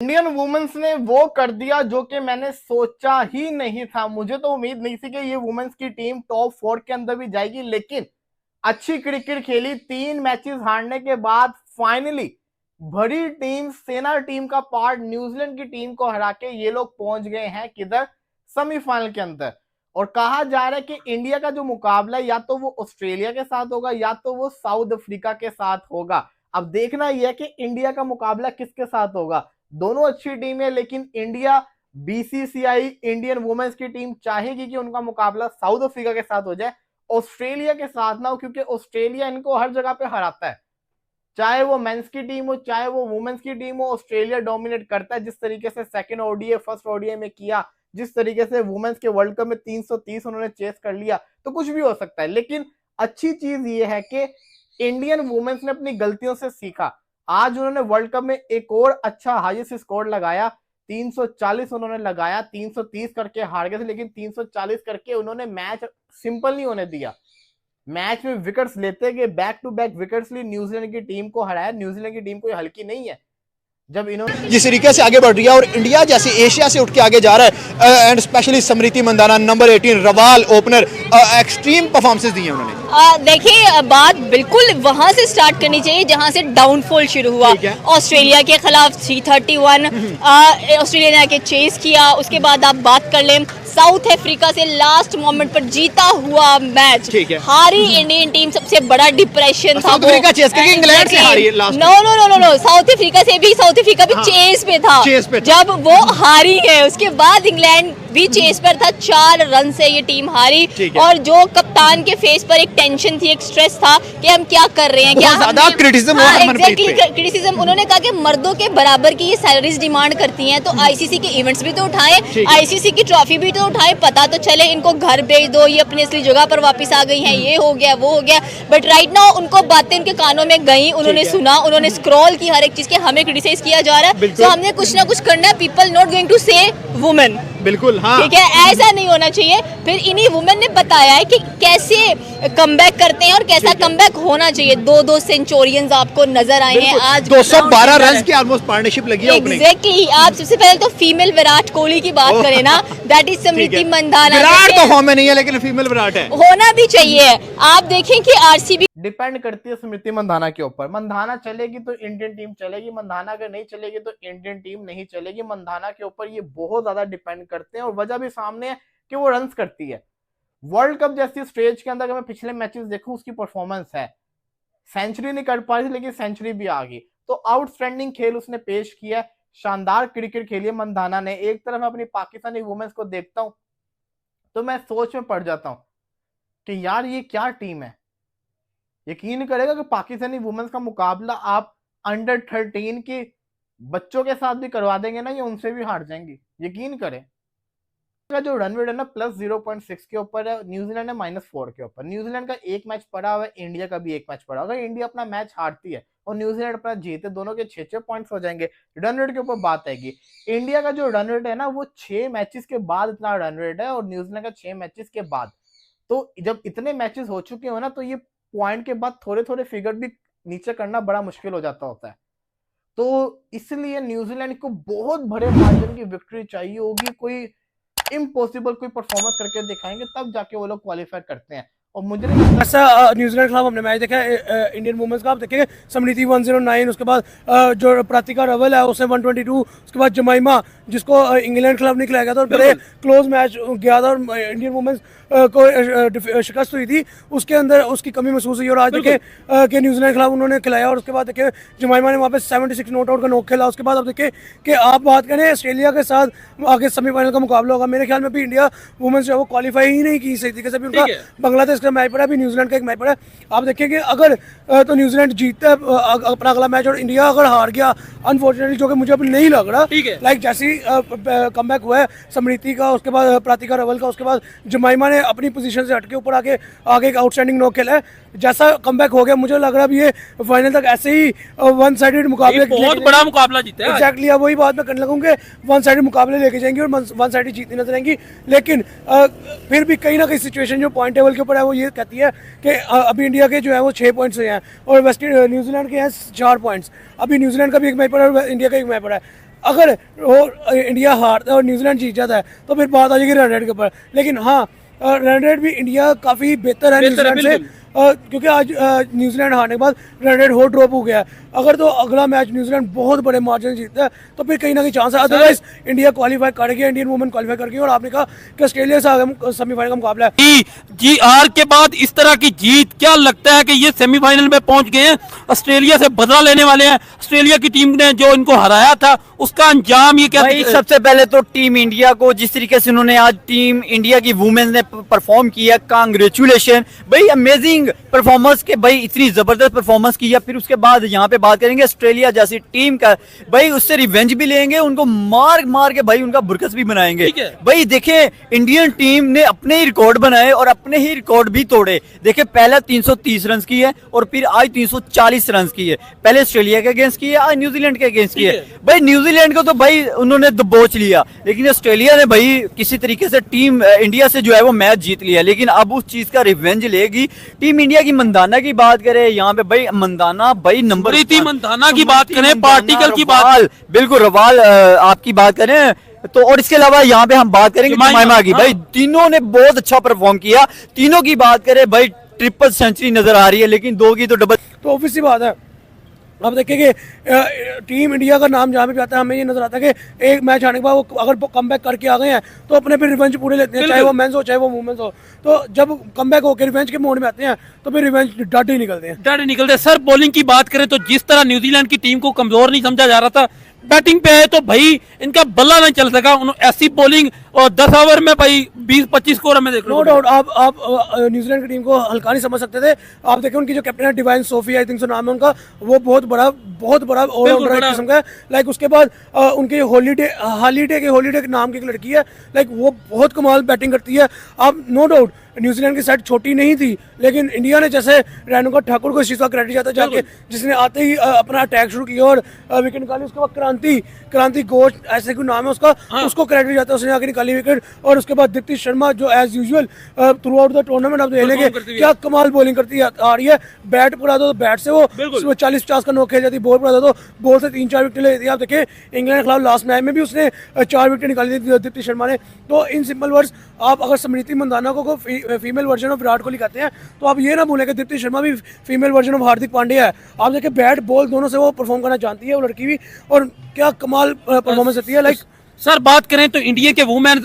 Indian women's ने वो कर दिया जो कि मैंने सोचा ही नहीं था। मुझे तो उम्मीद नहीं थी कि ये वुमेन्स की टीम टॉप 4 के अंदर भी जाएगी, लेकिन अच्छी क्रिकेट खेली। 3 मैचेस हारने के बाद फाइनली बड़ी टीम, सेना टीम का पार्ट न्यूजीलैंड की टीम को हरा के ये लोग पहुंच गए हैं किधर, सेमीफाइनल के अंदर। और कहा जा रहा है कि इंडिया का जो मुकाबला है या तो वो ऑस्ट्रेलिया के साथ होगा या तो वो साउथ अफ्रीका के साथ होगा। अब देखना यह है कि इंडिया का मुकाबला किसके साथ होगा। दोनों अच्छी टीम है, लेकिन इंडिया, बीसीसीआई, इंडियन वुमेन्स की टीम चाहेगी कि उनका मुकाबला साउथ अफ्रीका के साथ हो जाए, ऑस्ट्रेलिया के साथ ना हो, क्योंकि ऑस्ट्रेलिया इनको हर जगह पे हराता है। चाहे वो मेंस की टीम हो चाहे वो वुमेन्स की टीम हो, ऑस्ट्रेलिया डोमिनेट करता है। जिस तरीके से सेकंड ओडीआई, फर्स्ट ओडीआई में किया, जिस तरीके से वुमेन्स के वर्ल्ड कप में 330 उन्होंने चेस कर लिया, तो कुछ भी हो सकता है। लेकिन अच्छी चीज ये है कि इंडियन वुमेन्स ने अपनी गलतियों से सीखा। आज उन्होंने वर्ल्ड कप में एक और अच्छा हाईएस्ट स्कोर लगाया, 340 उन्होंने लगाया। 330 करके हार गए थे, लेकिन 340 करके उन्होंने मैच सिंपल नहीं होने दिया। मैच में विकेट्स लेते गए, बैक टू बैक विकेट्स ली, न्यूजीलैंड की टीम को हराया। न्यूजीलैंड की टीम कोई हल्की नहीं है। जब इन्होंने जिस तरीके से आगे बढ़ रही है और इंडिया जैसे एशिया से उठ के आगे जा रहा है, and specially Smriti Mandhana number 18 Rawal opener, extreme performance दी है उन्होंने। देखिए, बात बिल्कुल वहां से स्टार्ट करनी चाहिए जहां से डाउनफॉल शुरू हुआ। ऑस्ट्रेलिया के खिलाफ 331 ऑस्ट्रेलिया ने आके चेस किया। उसके बाद आप बात कर लें साउथ अफ्रीका से लास्ट मोमेंट पर जीता हुआ मैच, हारी इंडियन टीम, सबसे बड़ा डिप्रेशन था। इंग्लैंड से हारी है लास्ट। नो, साउथ अफ्रीका से भी, साउथ अफ्रीका भी चेस पे था जब वो हारी है। उसके बाद इंग्लैंड भी चेस पर था, 4 रन से ये टीम हारी। और जो कप्तान के फेस पर एक टेंशन थी, एक स्ट्रेस था कि हम क्या कर रहे हैं, क्या ज्यादा क्रिटिसिज्म। उन्होंने कहा कि मर्दों के बराबर की ये सैलरीज डिमांड करती हैं, तो आईसीसी के इवेंट्स भी तो उठाएं, आईसीसी की ट्रॉफी भी तो उठाएं, पता तो चले। इनको घर भेज दो, ये अपनी असली जगह पर वापस आ गई हैं, ये हो गया वो हो गया। बट राइट नाउ उनको बातें उनके कानों में गई, उन्होंने सुना, उन्होंने स्क्रॉल की हर एक चीज के। हमें क्रिटिसाइज किया जा रहा है, तो हमने कुछ ना कुछ करना है। पीपल नॉट गोइंग टू से वुमेन, बिल्कुल, हाँ, ठीक है, ऐसा नहीं होना चाहिए। फिर इन्हीं वुमेन ने बताया है कि कैसे कमबैक करते हैं और कैसा कमबैक होना चाहिए। 2 सेंचुरियंस आपको नजर आए हैं आज। 212 रन की ऑलमोस्ट पार्टनरशिप लगी है। एग्जैक्टली। आप सबसे पहले तो फीमेल विराट कोहली की बात करें ना, दैट इज स्मृति मंदाना। विराट तो फॉर्म में नहीं है, लेकिन फीमेल विराट है, होना भी चाहिए। आप देखें कि आरसीबी डिपेंड करती है स्मृति मंदाना के ऊपर। मंदाना चलेगी तो इंडियन टीम चलेगी, मंदाना अगर नहीं चलेगी तो इंडियन टीम नहीं चलेगी। मंदाना के ऊपर ये बहुत ज्यादा डिपेंड करते हैं, और वजह भी सामने है कि वो रन्स करती है। वर्ल्ड कप जैसी स्टेज के अंदर अगर मैं पिछले मैचेस देखूं, उसकी परफॉर्मेंस है, सेंचुरी नहीं कर पाई थी लेकिन सेंचुरी भी आ गई। तो आउटस्टैंडिंग खेल उसने पेश किया, शानदार क्रिकेट खेली है मंदाना ने। एक तरफ मैं अपनी पाकिस्तानी वुमेन्स को देखता हूं तो मैं सोच में पड़ जाता हूं कि यार ये क्या टीम है। यकीन करेगा कि पाकिस्तानी वुमेन्स का मुकाबला आप अंडर 13 के बच्चों के साथ भी करवा देंगे ना, ये उनसे भी हार जाएंगी, यकीन करें। का जो रन रेट है ना +0.6 के ऊपर है, न्यूजीलैंड है -4 के ऊपर। न्यूजीलैंड का एक मैच पड़ा हुआ है, इंडिया का भी एक मैच पड़ा होगा। इंडिया अपना मैच हारती है और न्यूजीलैंड अपना जीते, दोनों के 6-6 पॉइंट्स हो जाएंगे। रन रेट के ऊपर बात आएगी। इंडिया का जो रन रेट है ना, वो 6 मैचेस के बाद इतना रन रेट है, और न्यूजीलैंड का 6 मैचेस के बाद। तो जब इतने मैचेस हो चुके हो ना, तो ये पॉइंट के बाद थोड़े थोड़े फिगर भी नीचे करना बड़ा मुश्किल हो जाता होता है। तो इसलिए न्यूजीलैंड को बहुत बड़े मार्जिन की विक्ट्री चाहिए होगी। कोई इम्पॉसिबल कोई परफॉर्मेंस करके दिखाएंगे, तब जाके वो लोग क्वालिफाई करते हैं। और मुझे ऐसा न्यूजीलैंड के खिलाफ हमने मैच देखा है इंडियन वुमेन्स का। आप देखेंगे स्मृति 109, उसके बाद जो प्रातिका रवल है उसने 122, उसके बाद जमाइमा जिसको इंग्लैंड के खिलाफ नहीं खिलाया गया था और बड़े क्लोज मैच गया था और इंडियन वुमेन्स को शिकस्त हुई थी, उसके अंदर उसकी कमी महसूस हुई। और आज देखें कि न्यूजीलैंड के खिलाफ उन्होंने खिलाया, और उसके बाद देखें जमाइमा ने वहाँ पे 76 नॉट आउट का नॉक खेला। उसके बाद आप देखें कि आप बात करें ऑस्ट्रेलिया के साथ आगे सेमीफाइनल का मुकाबला होगा। मेरे ख्याल में भी इंडिया वुमेन्स जो है वो क्वालिफाई ही नहीं की सही तरीके से। भी उनका बांग्लादेश का मैच पड़ा है, अभी न्यूजीलैंड का एक मैच पड़ा है। आप देखें कि अगर तो न्यूजीलैंड जीतता है अपना अगला मैच, और इंडिया अगर हार गया अनफॉर्चुनेटली, जो कि मुझे अभी नहीं लग रहा, लाइक जैसी कमबैक हुआ है समृति का, उसके बाद प्रातिका रवल का, उसके बाद जमाइमा ने अपनी पोजीशन से हटके ऊपर आगे एक आउटस्टैंडिंग नॉक खेला है। जैसा कमबैक हो गया, मुझे लग रहा है ये फाइनल तक ऐसे ही वन साइडेड मुकाबले, बहुत बड़ा मुकाबला जीता है। एग्जैक्टली, वही बात मैं करने लगूंगा, वन साइडेड मुकाबले लेके जाएंगे और वन साइडेड जीतती नजर आएंगी। लेकिन फिर भी कहीं ना कहीं सिचुएशन जो पॉइंट टेबल के ऊपर है वो ये कहती है कि अभी इंडिया के जो है वो 6 पॉइंट्स हैं और न्यूजीलैंड के हैं 4 पॉइंट्स। अभी न्यूजीलैंड का भी एक मैच पड़ा है और इंडिया का एक मैच पड़ा है। अगर वो इंडिया हारता है और न्यूजीलैंड जीत जाता है तो फिर बात आ जाएगी रन रेट के ऊपर। लेकिन हाँ, रन रेट भी इंडिया काफ़ी बेहतर है न्यूजीलैंड से, क्योंकि आज न्यूजीलैंड हारने के बाद रन रेट और ड्रॉप हो गया है। अगर तो अगला मैच न्यूजीलैंड बहुत बड़े मार्जिन जीतता है तो फिर कहीं ना कहीं चांस है, अदरवाइज इंडिया क्वालिफाई कर गया, इंडियन वुमेन क्वालिफाई कर गई। और आपने कहा कि ऑस्ट्रेलिया से आगे सेमीफाइनल का मुकाबला है। जी हार के बाद इस तरह की जीत, क्या लगता है कि ये सेमीफाइनल में पहुंच गए हैं, ऑस्ट्रेलिया से बदला लेने वाले हैं? ऑस्ट्रेलिया की टीम ने जो इनको हराया था उसका अंजाम ये क्या? भाई सबसे पहले तो टीम इंडिया को जिस तरीके से उन्होंने आज टीम इंडिया की वुमेन्स ने परफॉर्म किया, कांग्रेचुलेशन भाई, अमेजिंग परफॉर्मेंस के भाई, इतनी जबरदस्त परफॉर्मेंस किया। फिर उसके बाद यहाँ पे बात करेंगे ऑस्ट्रेलिया जैसी टीम का, भाई उससे रिवेंज भी लेंगे, उनको मार मार के भाई उनका बुरकस भी बनाएंगे। भाई देखें, इंडियन टीम ने अपने ही रिकॉर्ड बनाए और अपने ही रिकॉर्ड भी तोड़े। देखें, पहले 330 रन की है और फिर आज 340 रन की है। पहले ऑस्ट्रेलिया के अगेंस्ट की है, आज न्यूजीलैंड के अगेंस्ट की है। भाई न्यूजीलैंड को तो भाई उन्होंने दबोच लिया, लेकिन ऑस्ट्रेलिया ने भाई किसी तरीके से टीम इंडिया से जो है वो मैच जीत लिया। लेकिन अब उस चीज का रिवेंज लेगी टीम इंडिया की। मंदाना की बात करें यहाँ पे, भाई मंदाना भाई नंबर, मंदाना की बात करें, पार्टिकल की बात, बिल्कुल रवाल आपकी बात करें तो, और इसके अलावा यहाँ पे हम बात करेंगे जमाइमा की। भाई तीनों ने बहुत अच्छा परफॉर्म किया। तीनों की बात करें भाई, ट्रिपल सेंचुरी नजर आ रही है, लेकिन दो की तो डबल। तो ऑब्वियस सी बात है, अब देखेंगे टीम इंडिया का नाम जहाँ भी आता है हमें ये नजर आता है कि एक मैच आने के बाद वो अगर कम बैक करके आ गए हैं तो अपने फिर रिवेंज पूरे लेते हैं, चाहे वो मेंस हो चाहे वो वुमेन्स हो। तो जब कम बैक होकर रिवेंज के मोड में आते हैं तो फिर रिवेंज डट ही निकलते हैं। सर बॉलिंग की बात करें तो जिस तरह न्यूजीलैंड की टीम को कमजोर नहीं समझा जा रहा था, बैटिंग पे है तो भाई इनका बल्ला नहीं चल सका। ऐसी बॉलिंग और 10 ओवर में भाई 20-25 स्कोर हमें देख लो। नो डाउट, आप न्यूजीलैंड की टीम को हल्का नहीं समझ सकते थे। आप देखें उनकी जो कैप्टन है divine Sophie, I think so नाम है उनका, वो बहुत बड़ा ऑलराउंडर किस्म का है। लाइक उसके बाद उनके हॉलीडे के नाम की एक लड़की है, लाइक वो बहुत कमाल बैटिंग करती है। आप नो डाउट न्यूजीलैंड की साइड छोटी नहीं थी, लेकिन इंडिया ने जैसे रेणुका ठाकुर को इस चीज़ का क्रेडिट जाता है जाके, जिसने आते ही अपना अटैक शुरू किया और विकेट निकाली। उसके बाद क्रांति घोष ऐसे कोई नाम है उसका, उसको क्रेडिट जाता है, उसने आके निकाली विकेट। और उसके बाद दीप्ति शर्मा जो as usual throughout the tournament आप देखेंगे क्या कमाल बॉलिंग करती आ रही है। बैट पकड़ा दो तो बैट से वो 40-50 का नॉक खेल जाती, बॉल पकड़ा दो तो बॉल से 3-4 विकेट ले लेती है। आप देखें इंग्लैंड के खिलाफ लास्ट मैच में भी उसने 4 विकेट निकाली थी दीप्ति शर्मा ने। तो इन सिंपल वर्ड्स, आप अगर स्मृति मंदाना को female version of Virat Kohli कहते हैं तो आप ये ना भूलें कि दीप्ति शर्मा भी female version of Hardik Pandya है। आप देखें बैट बॉल दोनों से वो परफॉर्म करना जानती है वो लड़की भी, और क्या कमाल परफॉर्मेंस होती है। लाइक सर बात करें तो इंडिया के वुमेन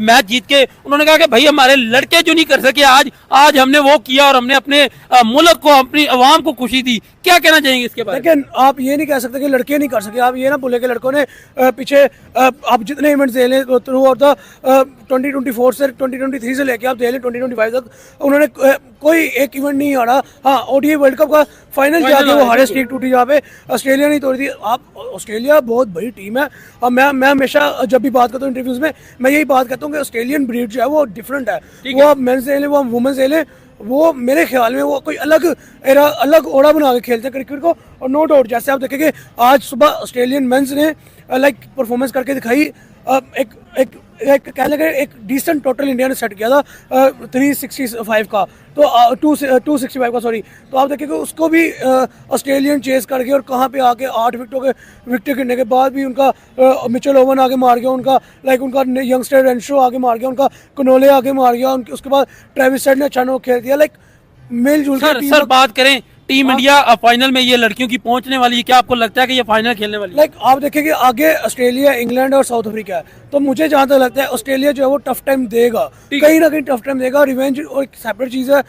मैच जीत के उन्होंने कहा कि भाई हमारे लड़के जो नहीं कर सके आज हमने वो किया और हमने अपने मुल्क को, अपनी आवाम को खुशी दी। क्या कहना चाहेंगे इसके बारे में? लेकिन आप ये नहीं कह सकते कि लड़के नहीं कर सके। आप ये ना बोले कि लड़कों ने पीछे आप जितने इवेंट्स दे लें थ्रू आउट द 2024 से 2023 से लेके आप दे लें 2025 तक, उन्होंने कोई एक इवेंट नहीं हारा। हाँ, ओडीआई वर्ल्ड कप का फाइनल जाके वो हारे, स्ट्रीक टूटी जहाँ पे ऑस्ट्रेलिया नहीं तोड़ी थी। आप ऑस्ट्रेलिया बहुत बड़ी टीम है और मैं हमेशा जब भी बात करता हूँ इंटरव्यूज में मैं यही बात करता हूँ कि ऑस्ट्रेलियन ब्रीड जो है वो डिफरेंट है। वो आप मेंस ले लें, वो आप वुमेन्स ले लें, वो मेरे ख्याल में वो कोई अलग ओड़ा बना के खेलते हैं क्रिकेट को। और नो डाउट जैसे आप देखेंगे आज सुबह ऑस्ट्रेलियन मेंस ने लाइक परफॉर्मेंस करके दिखाई। एक कह लगे एक डिसेंट टोटल इंडिया ने सेट किया था 365 का, तो 265 का सॉरी। तो आप देखेंगे उसको भी ऑस्ट्रेलियन चेस कर गए और कहाँ पे आके 8 विकेट गिरने के बाद भी उनका मिचेल ओवन आगे मार गया, उनका यंगस्टर रेंशो आगे मार गया, उनका कनोले आगे मार गया, उसके बाद ट्रेविस हेड ने अच्छा नॉक खेल दिया। लाइक मिलजुल के सर बात करें टीम इंडिया फाइनल में ये लड़कियों की पहुंचने वाली है, क्या आपको लगता है कि ये फाइनल खेलने वाली है? लाइक आप देखेंगे आगे ऑस्ट्रेलिया, इंग्लैंड और साउथ अफ्रीका है, तो मुझे जहां तक लगता है ऑस्ट्रेलिया जो है वो टफ टाइम देगा, कहीं ना कहीं टफ टाइम देगा। रिवेंज और एक सेपरेट चीज है,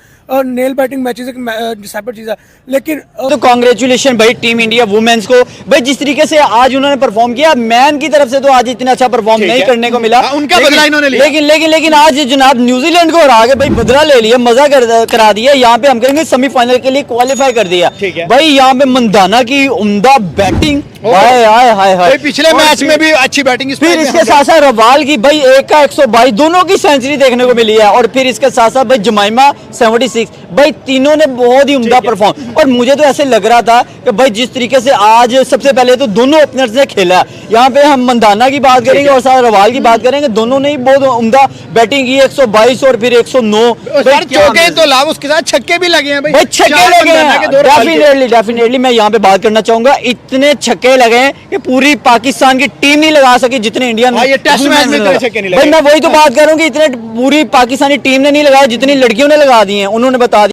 नेल बैटिंग मैचेस एक सेपरेट चीज है। लेकिन तो कांग्रेचुलेशन भाई टीम इंडिया वुमेन्स को, भाई जिस तरीके से आज उन्होंने परफॉर्म किया, मैन की तरफ से तो आज इतना अच्छा परफॉर्म नहीं करने को मिला, उनका बदला इन्होंने लिया। लेकिन आज जनाब न्यूजीलैंड को हरा के भाई बदला ले लिया, मजा करा दिया। यहाँ पे हम कहेंगे सेमीफाइनल के लिए क्वालिफाई कर दिया भाई। यहाँ पे मंदाना की उम्दा बैटिंग, हाय पिछले मैच में भी अच्छी बैटिंग। फिर इसके साथ साथ रवाल की भाई 1 का 122 दोनों की सेंचुरी देखने को मिली है। और फिर इसके साथ साथ भाई जमाइमा 76, भाई तीनों ने बहुत ही उम्दा परफॉर्म। और मुझे तो ऐसे लग रहा था कि भाई जिस तरीके से आज सबसे पहले तो दोनों ओपनर्स ने खेला, यहाँ पे हम मंदाना की बात करेंगे और साथ रवाल की बात करेंगे, दोनों ने ही बहुत उम्दा बैटिंग की, 122 और फिर 109 चौके तो लाभ, उसके साथ छक्के भी लगे हैं भाई, छक्के लगे हैं। डेफिनेटली मैं यहाँ पे बात करना चाहूंगा, इतने छक्के छक्के लगे हैं कि पूरी पाकिस्तान की टीम नहीं लगा सकी जितने इंडिया ये टेस्ट मैच में इतने छक्के नहीं लगे। भाई मैं वही तो बात कर रहा हूँ कि इतने पूरी पाकिस्तानी टीम ने नहीं लगाया जितनी लड़कियों ने लगा दिए हैं, उन्होंने बता दिया।